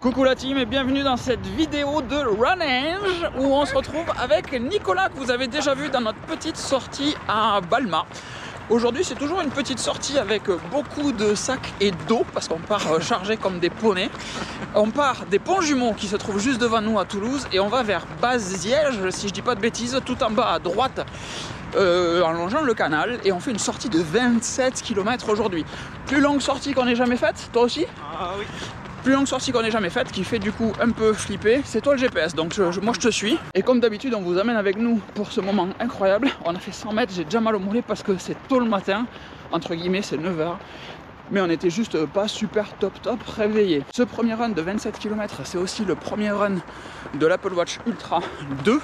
Coucou la team et bienvenue dans cette vidéo de Runage où on se retrouve avec Nicolas que vous avez déjà vu dans notre petite sortie à Balma. Aujourd'hui c'est toujours une petite sortie avec beaucoup de sacs et d'eau parce qu'on part chargé comme des poneys. On part des ponts jumeaux qui se trouvent juste devant nous à Toulouse et on va vers Baziège si je dis pas de bêtises, tout en bas à droite. En longeant le canal et on fait une sortie de 27 km aujourd'hui. Plus longue sortie qu'on ait jamais faite, toi aussi? Ah oui. Plus longue sortie qu'on ait jamais faite, qui fait du coup un peu flipper, c'est toi le GPS, donc moi je te suis. Et comme d'habitude on vous amène avec nous pour ce moment incroyable. On a fait 100 mètres, j'ai déjà mal au mollet parce que c'est tôt le matin, entre guillemets c'est 9 h. Mais on était juste pas super top réveillés. Ce premier run de 27 km, c'est aussi le premier run de l'Apple Watch Ultra 2.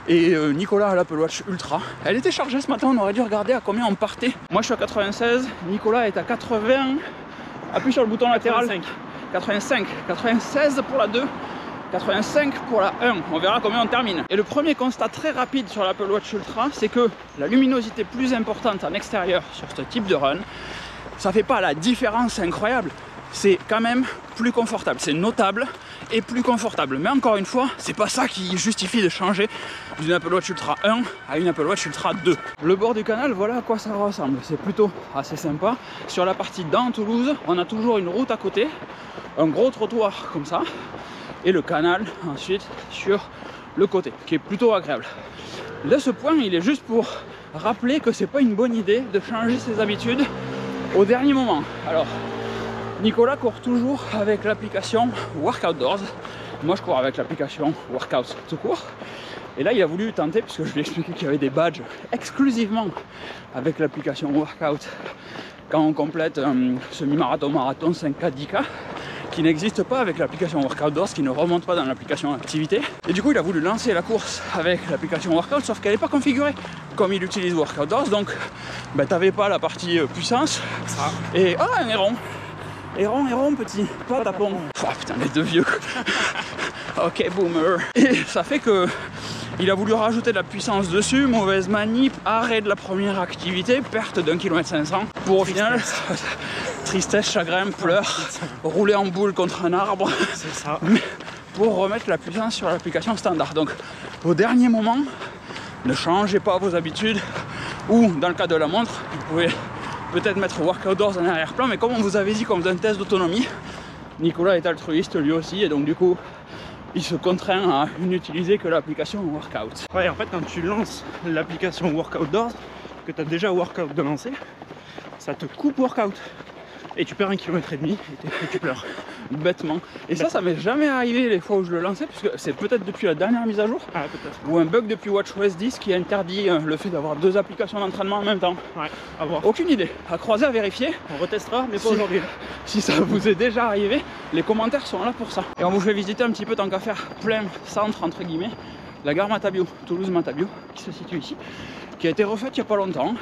Et Nicolas a l'Apple Watch Ultra. Elle était chargée ce matin, on aurait dû regarder à combien on partait. Moi je suis à 96, Nicolas est à 80. Appuie sur le bouton latéral. 85, 96 pour la 2, 85 pour la 1. On verra combien on termine. Et le premier constat très rapide sur l'Apple Watch Ultra, c'est que la luminosité plus importante en extérieur sur ce type de run, ça fait pas la différence incroyable, c'est quand même plus confortable, c'est notable et plus confortable. Mais encore une fois, c'est pas ça qui justifie de changer d'une Apple Watch Ultra 1 à une Apple Watch Ultra 2. Le bord du canal, voilà à quoi ça ressemble. C'est plutôt assez sympa. Sur la partie dans Toulouse, on a toujours une route à côté, un gros trottoir comme ça, et le canal ensuite sur le côté, qui est plutôt agréable. Là, ce point, il est juste pour rappeler que c'est pas une bonne idée de changer ses habitudes au dernier moment. Alors, Nicolas court toujours avec l'application Workoutdoors. Moi, je cours avec l'application Workout tout court. Et là, il a voulu tenter, puisque je lui ai expliqué qu'il y avait des badges exclusivement avec l'application Workout quand on complète un semi-marathon, marathon, 5K, 10K, qui n'existe pas avec l'application Workoutdoors, qui ne remonte pas dans l'application Activité. Et du coup, il a voulu lancer la course avec l'application Workout, sauf qu'elle n'est pas configurée comme il utilise Workoutdoors. Donc, ben, t'avais pas la partie puissance. Ça. Et oh, un héron. Héron, petit, pas tapon. Oh putain, les deux vieux. Ok, boomer. Et ça fait que il a voulu rajouter de la puissance dessus, mauvaise manip, arrêt de la première activité, perte d'1,5 km pour au final, tristesse, chagrin, pleurs, rouler en boule contre un arbre. C'est ça. Mais pour remettre la puissance sur l'application standard. Donc, au dernier moment, ne changez pas vos habitudes. Ou, dans le cas de la montre, vous pouvez peut-être mettre Workoutdoors en arrière-plan, mais comme on vous avait dit comme d'un test d'autonomie, Nicolas est altruiste lui aussi, et donc du coup, il se contraint à n'utiliser que l'application Workout. Ouais, en fait, quand tu lances l'application Workoutdoors, que tu as déjà Workout de lancer, ça te coupe Workout. Et tu perds 1,5 km et tu pleures. Bêtement. Et ça m'est jamais arrivé les fois où je le lançais, puisque c'est peut-être depuis la dernière mise à jour, ou un bug depuis WatchOS 10 qui interdit le fait d'avoir deux applications d'entraînement en même temps. Ouais, à voir. Aucune idée. À croiser, à vérifier. On retestera, mais pas aujourd'hui. Si ça vous est déjà arrivé, les commentaires sont là pour ça. Et on vous fait visiter un petit peu, tant qu'à faire, plein centre entre guillemets, la gare Matabio, Toulouse-Matabio, qui se situe ici, qui a été refaite il n'y a pas longtemps,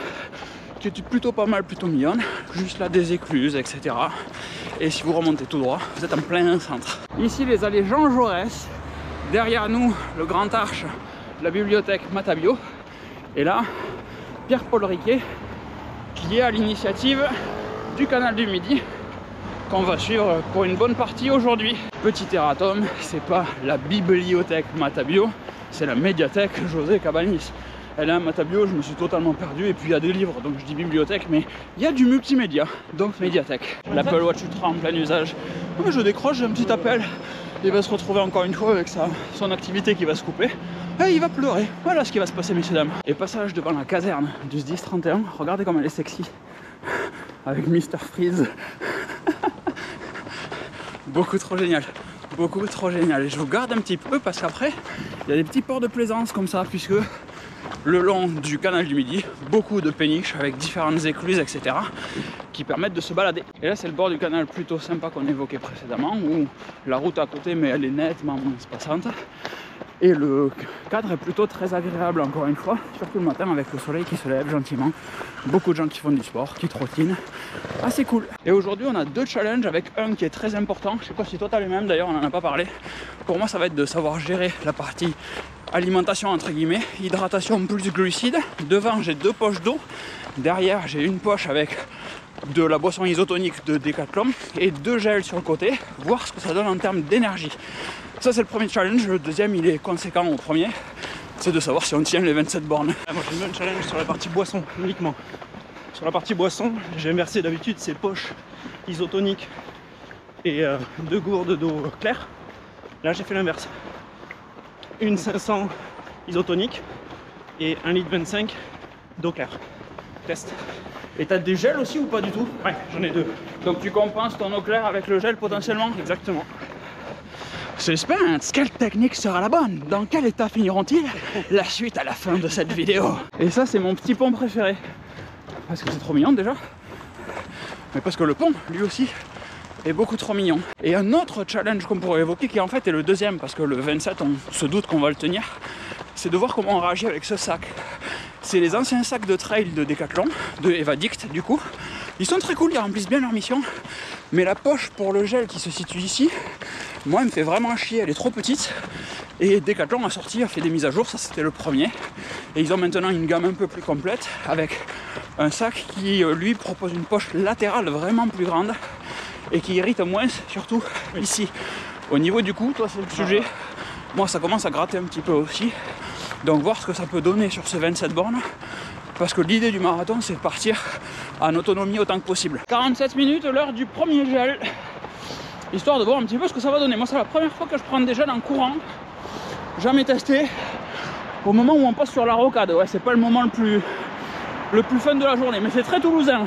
qui est plutôt pas mal, plutôt mignonne, juste là des écluses, etc. Et si vous remontez tout droit, vous êtes en plein centre. Ici les allées Jean Jaurès, derrière nous le grand arche, la bibliothèque Matabio, et là Pierre-Paul Riquet, qui est à l'initiative du canal du Midi, qu'on va suivre pour une bonne partie aujourd'hui. Petit erratum, c'est pas la bibliothèque Matabio, c'est la médiathèque José Cabanis. Elle est à Matabio, je me suis totalement perdu, et puis il y a des livres, donc je dis bibliothèque, mais il y a du multimédia, donc médiathèque. L'Apple Watch Ultra en plein usage. Oh, je décroche, j'ai un petit appel. Il va se retrouver encore une fois avec son activité qui va se couper. Et il va pleurer. Voilà ce qui va se passer, messieurs dames. Et passage devant la caserne du 10-31. Regardez comme elle est sexy. Avec Mr Freeze. Beaucoup trop génial. Beaucoup trop génial. Et je vous garde un petit peu parce qu'après, il y a des petits ports de plaisance comme ça, puisque le long du canal du Midi, beaucoup de péniches avec différentes écluses, etc. qui permettent de se balader. Et là, c'est le bord du canal plutôt sympa qu'on évoquait précédemment, où la route à côté, mais elle est nettement moins spassante. Et le cadre est plutôt très agréable, encore une fois, surtout le matin avec le soleil qui se lève gentiment. Beaucoup de gens qui font du sport, qui trottinent. Assez cool. Et aujourd'hui, on a deux challenges, avec un qui est très important. Je sais pas si toi t'as les mêmes, d'ailleurs, on n'en a pas parlé. Pour moi, ça va être de savoir gérer la partie alimentation entre guillemets, hydratation plus glucides. Devant, j'ai deux poches d'eau. Derrière, j'ai une poche avec de la boisson isotonique de Decathlon et 2 gels sur le côté, voir ce que ça donne en termes d'énergie. Ça c'est le premier challenge, le deuxième il est conséquent au premier, c'est de savoir si on tient les 27 bornes. Moi j'aime bien le challenge sur la partie boisson uniquement. Sur la partie boisson, j'ai inversé d'habitude ces poches isotoniques et 2 gourdes d'eau claire. Là j'ai fait l'inverse. Une 500 isotonique et 1,25 litre d'eau claire. Test. Et t'as des gels aussi ou pas du tout? Ouais, j'en ai 2. Donc tu compenses ton eau claire avec le gel potentiellement? Exactement. Suspense, quelle technique sera la bonne? Dans quel état finiront-ils? La suite à la fin de cette vidéo. Et ça c'est mon petit pont préféré. Parce que c'est trop mignon déjà. Mais parce que le pont, lui aussi, est beaucoup trop mignon. Et un autre challenge qu'on pourrait évoquer, qui en fait est le deuxième, parce que le 27 on se doute qu'on va le tenir, c'est de voir comment on réagit avec ce sac. C'est les anciens sacs de trail de Decathlon, de Evadict du coup. Ils sont très cool, ils remplissent bien leur mission. Mais la poche pour le gel qui se situe ici, moi elle me fait vraiment chier, elle est trop petite. Et Decathlon a fait des mises à jour, ça c'était le premier. Et ils ont maintenant une gamme un peu plus complète avec un sac qui lui propose une poche latérale vraiment plus grande et qui irrite moins, surtout ici. Au niveau du cou, toi c'est le sujet. Moi ça commence à gratter un petit peu aussi. Donc voir ce que ça peut donner sur ces 27 bornes. Parce que l'idée du marathon c'est de partir en autonomie autant que possible. 47 minutes, l'heure du premier gel. Histoire de voir un petit peu ce que ça va donner. Moi c'est la première fois que je prends des gels en courant. Jamais testé. Au moment où on passe sur la rocade, ouais c'est pas le moment le plus fun de la journée. Mais c'est très toulousain.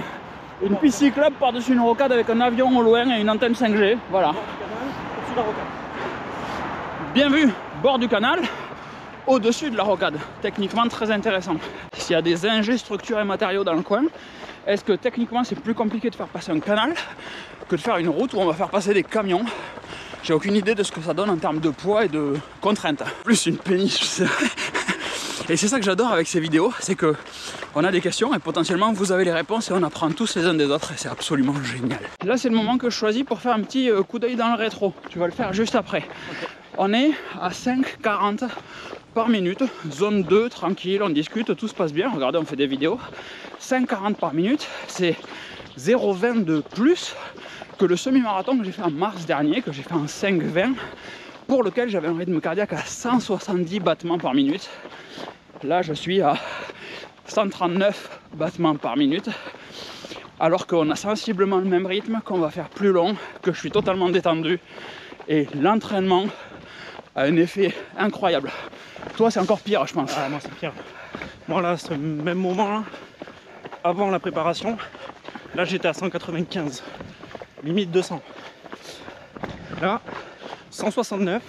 Une piste cyclable par-dessus une rocade avec un avion au loin et une antenne 5G. Voilà. Bien vu, bord du canal, au-dessus de la rocade. Techniquement très intéressant. S'il y a des ingés, structures et matériaux dans le coin, est-ce que techniquement c'est plus compliqué de faire passer un canal que de faire une route où on va faire passer des camions? J'ai aucune idée de ce que ça donne en termes de poids et de contraintes. Plus une péniche. Et c'est ça que j'adore avec ces vidéos, c'est que on a des questions et potentiellement vous avez les réponses et on apprend tous les uns des autres et c'est absolument génial. Là c'est le moment que je choisis pour faire un petit coup d'œil dans le rétro. Tu vas le faire juste après. Okay. On est à 5,40 par minute, zone 2, tranquille, on discute, tout se passe bien. Regardez, on fait des vidéos. 5,40 par minute, c'est 0,20 de plus que le semi-marathon que j'ai fait en mars dernier, que j'ai fait en 5,20, pour lequel j'avais un rythme cardiaque à 170 battements par minute. Là, je suis à 139 battements par minute, alors qu'on a sensiblement le même rythme, qu'on va faire plus long, que je suis totalement détendu. Et l'entraînement a un effet incroyable. Toi, c'est encore pire, je pense. Ah, moi, c'est pire. Moi, là, ce même moment-là, avant la préparation, là, j'étais à 195, limite 200. Là, 169,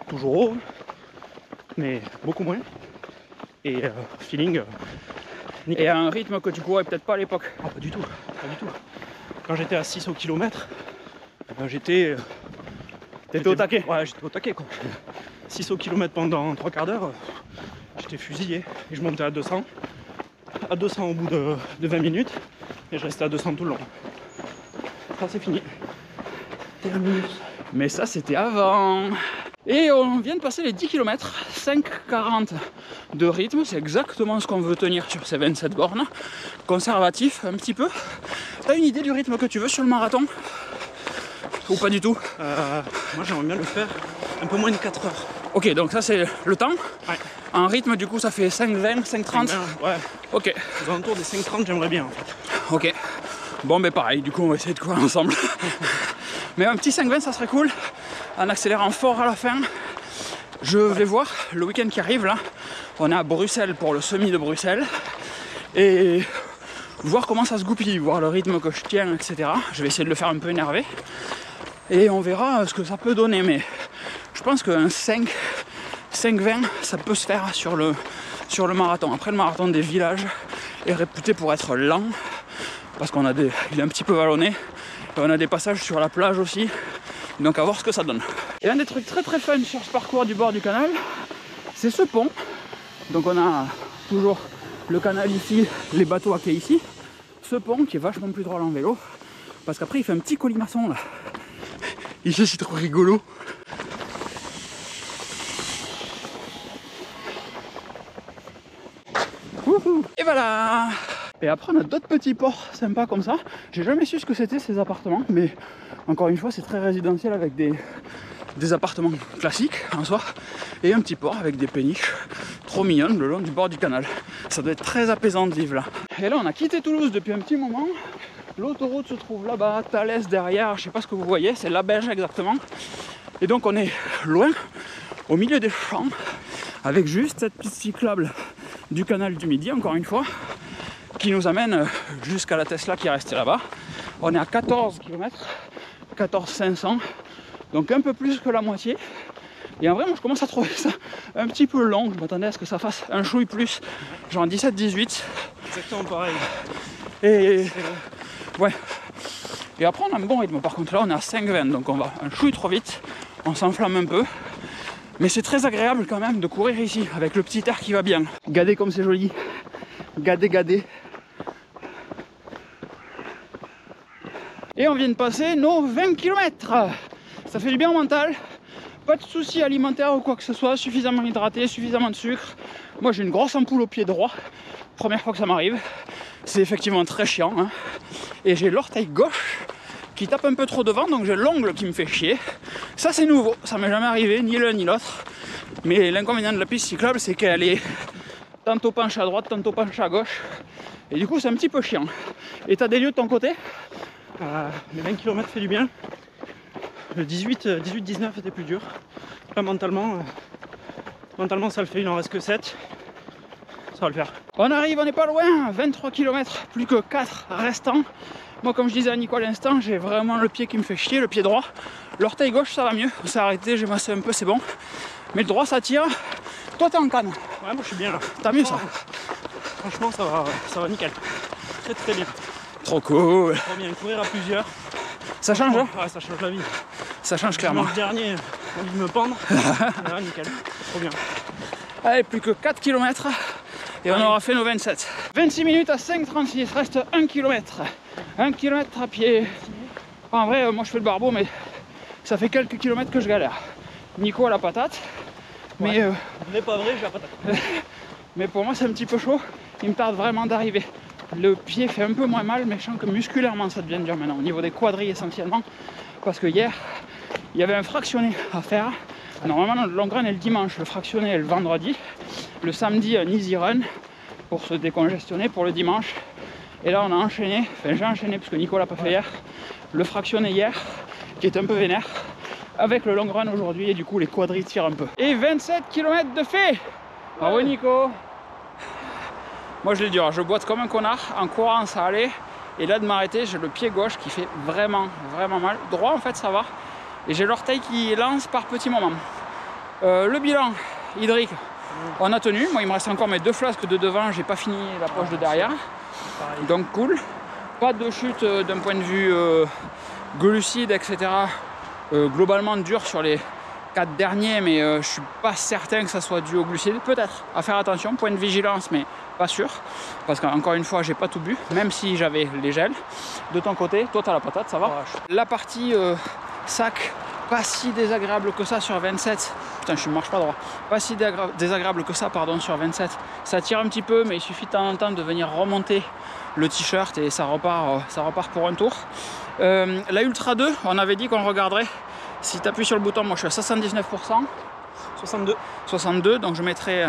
toujours haut, mais beaucoup moins. Et feeling nickel. Et à un rythme que tu courais peut-être pas à l'époque? Ah, pas du tout, pas du tout. Quand j'étais à 6 au kilomètre, j'étais... T'étais au taquet? Ouais, j'étais au taquet quoi. 6 au kilomètre pendant 3 quarts d'heure, j'étais fusillé. Et je montais à 200. À 200 au bout de 20 minutes. Et je restais à 200 tout le long. Ça c'est fini. Terminus. Mais ça c'était avant. Et on vient de passer les 10 km, 5,40 de rythme, c'est exactement ce qu'on veut tenir sur ces 27 bornes. Conservatif un petit peu. T'as une idée du rythme que tu veux sur le marathon? Ou pas du tout? Moi j'aimerais bien le faire un peu moins de 4 heures. Ok, donc ça c'est le temps. Ouais. En rythme du coup ça fait 5,20, 5,30. Ouais. Ok. Aux alentours des 5,30 j'aimerais bien en fait. Ok. Bon ben pareil, du coup on va essayer de courir ensemble. Mais un petit 5,20 ça serait cool. En accélérant fort à la fin. Je vais voir le week-end qui arrive là. On est à Bruxelles pour le semi de Bruxelles. Et voir comment ça se goupille, voir le rythme que je tiens, etc. Je vais essayer de le faire un peu énervé. Et on verra ce que ça peut donner. Mais je pense qu'un 5,20 ça peut se faire sur le marathon. Après le marathon des villages est réputé pour être lent. Parce qu'il est un petit peu vallonné. Et on a des passages sur la plage aussi. Donc à voir ce que ça donne. Et un des trucs très très fun sur ce parcours du bord du canal, c'est ce pont. Donc on a toujours le canal ici, les bateaux à quai ici. Ce pont qui est vachement plus drôle en vélo. Parce qu'après il fait un petit colimaçon là. Ici c'est trop rigolo. Wouhou. Et voilà. Et après on a d'autres petits ports sympas comme ça. J'ai jamais su ce que c'était ces appartements, mais encore une fois c'est très résidentiel avec des appartements classiques en soi et un petit port avec des péniches trop mignonnes le long du bord du canal. Ça doit être très apaisant de vivre là. Et là on a quitté Toulouse depuis un petit moment. L'autoroute se trouve là-bas, Thalès derrière, je sais pas ce que vous voyez, c'est la Belge exactement. Et donc on est loin, au milieu des champs, avec juste cette piste cyclable du canal du Midi, encore une fois, qui nous amène jusqu'à la Tesla qui est restée là-bas. On est à 14 km, 14 500, donc un peu plus que la moitié. Et en vrai, moi je commence à trouver ça un petit peu long. Je m'attendais à ce que ça fasse un chouille plus, genre 17-18. Exactement pareil. Et ouais. Et après on a un bon rythme. Par contre là on est à 5,20, donc on va un chouille trop vite. On s'enflamme un peu. Mais c'est très agréable quand même de courir ici, avec le petit air qui va bien. Regardez comme c'est joli. Regardez. Et on vient de passer nos 20 km. Ça fait du bien au mental. Pas de soucis alimentaires ou quoi que ce soit, suffisamment hydraté, suffisamment de sucre. Moi j'ai une grosse ampoule au pied droit, première fois que ça m'arrive. C'est effectivement très chiant, hein. Et j'ai l'orteil gauche qui tape un peu trop devant, donc j'ai l'ongle qui me fait chier. Ça c'est nouveau, ça m'est jamais arrivé, ni l'un ni l'autre. Mais l'inconvénient de la piste cyclable, c'est qu'elle est tantôt penchée à droite, tantôt penchée à gauche. Et du coup c'est un petit peu chiant. Et t'as des lieux de ton côté? Les 20 km fait du bien. Le 18-19 était plus dur. Là mentalement ça le fait, il en reste que 7. Ça va le faire. On arrive, on n'est pas loin, 23 km, plus que 4 restants. Moi comme je disais à Nico à l'instant, j'ai vraiment le pied qui me fait chier, le pied droit. L'orteil gauche ça va mieux, on s'est arrêté, j'ai massé un peu, c'est bon. Mais le droit ça tire. Toi t'es en canne. Ouais, moi je suis bien là. T'as mieux ça? Franchement ça va nickel. Très très bien. Trop cool. Trop bien, courir à plusieurs. Ça change hein? Ouais, ça change la vie. Ça change clairement. Le dernier, envie de me pendre. Ouais, nickel, trop bien. Allez, plus que 4 km et on aura fait nos 27. 26 minutes à 5,36, reste 1 km. 1 km à pied. En vrai, moi je fais le barbeau, mais ça fait quelques kilomètres que je galère. Nico a la patate. Mais n'est pas vrai, j'ai la patate. mais pour moi c'est un petit peu chaud. Il me tarde vraiment d'arriver. Le pied fait un peu moins mal, mais je sens que musculairement ça devient dur maintenant, au niveau des quadrilles essentiellement. Parce que hier, il y avait un fractionné à faire. Normalement, le long run est le dimanche, le fractionné est le vendredi. Le samedi, un easy run pour se décongestionner pour le dimanche. Et là, on a enchaîné, enfin j'ai enchaîné parce que Nico l'a pas fait hier, le fractionné hier, qui est un peu vénère, avec le long run aujourd'hui, et du coup les quadrilles tirent un peu. Et 27 km de fait. Bravo Nico. Moi je l'ai dur, je boite comme un connard, en courant ça allait. Et là de m'arrêter, j'ai le pied gauche qui fait vraiment mal. Droit en fait ça va. Et j'ai l'orteil qui lance par petits moments. Le bilan hydrique, on a tenu. Moi il me reste encore mes 2 flasques de devant, j'ai pas fini la poche de derrière. Donc cool. Pas de chute d'un point de vue glucides, etc. Globalement dur sur les 4 derniers, mais je suis pas certain que ça soit dû aux glucides. Peut-être, à faire attention, point de vigilance, mais pas sûr. Parce qu'encore une fois, j'ai pas tout bu, même si j'avais les gels. De ton côté, toi t'as la patate, ça va? La partie sac, pas si désagréable que ça sur 27. Putain, je marche pas droit. Pas si désagréable que ça, pardon, sur 27. Ça tire un petit peu, mais il suffit de temps en temps de venir remonter le t-shirt et ça repart pour un tour. La Ultra 2, on avait dit qu'on regarderait. Si tu appuies sur le bouton, moi je suis à 79%. 62, donc je mettrai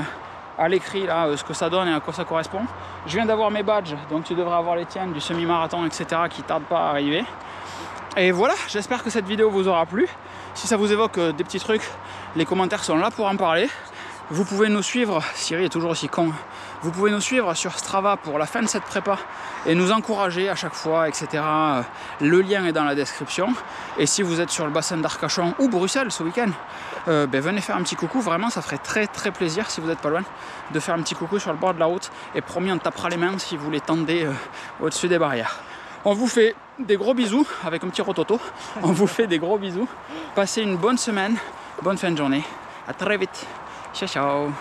à l'écrit là ce que ça donne et à quoi ça correspond. Je viens d'avoir mes badges, donc tu devrais avoir les tiens du semi-marathon, etc. qui tardent pas à arriver. Et voilà, j'espère que cette vidéo vous aura plu. Si ça vous évoque des petits trucs, les commentaires sont là pour en parler. Vous pouvez nous suivre, Cyril est toujours aussi con, vous pouvez nous suivre sur Strava pour la fin de cette prépa et nous encourager à chaque fois, etc. Le lien est dans la description. Et si vous êtes sur le bassin d'Arcachon ou Bruxelles ce week-end, venez faire un petit coucou. Vraiment, ça ferait très plaisir, si vous n'êtes pas loin, de faire un petit coucou sur le bord de la route. Et promis, on tapera les mains si vous les tendez au-dessus des barrières. On vous fait des gros bisous avec un petit rototo. On vous fait des gros bisous. Passez une bonne semaine, bonne fin de journée. À très vite. Ciao, ciao.